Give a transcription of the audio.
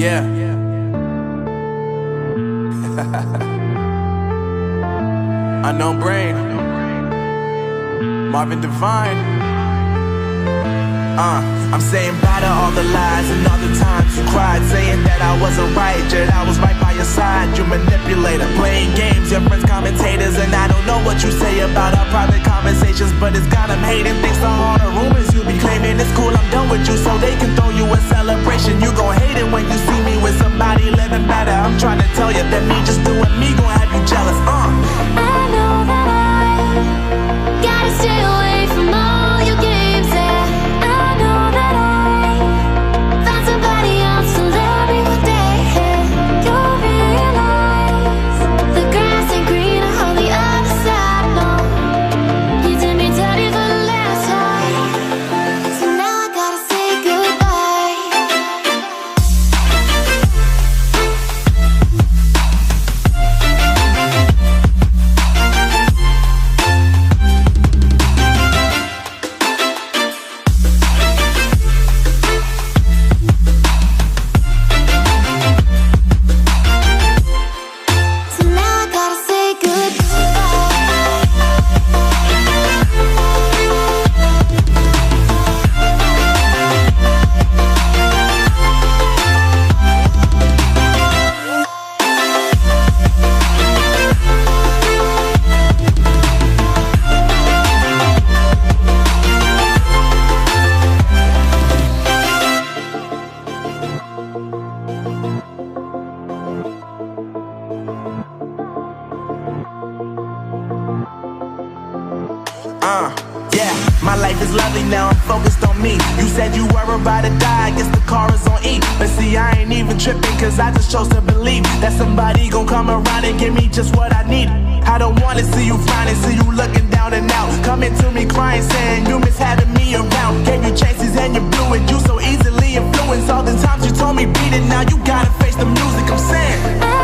Yeah. Unknown Brain, Marvin Divine. I'm saying bye to all the lies and all the times you cried, saying that I wasn't right, yet I was right by your side. You manipulator, playing games, your friends commentators, and I don't know what you say about our private conversations, but it's got them hating. Thanks to all the rumors you be claiming, it's cool I'm done with you, so they can throw you a celebration. You gon' hate it when you see me with somebody living better. I'm trying to tell you that me just doing me gon' have you jealous. I know that I gotta stay away from all your games, yeah. I know that I found somebody else to love me one day, yeah. You'll realize the grass ain't greener on the other side, no. You did me dirty for the last time, so now I gotta say goodbye. So now I gotta say Yeah, my life is lovely now, I'm focused on me. You said you were about to die, I guess the car is on E. But see, I ain't even tripping, cause I just chose to believe that somebody gon' come around and give me just what I need. I don't wanna see you frowning, see you looking down and out, coming to me crying, saying you miss having me around. Gave you chances and you blew it, you so easily influenced. All the times you told me beat it, now you gotta face the music, I'm saying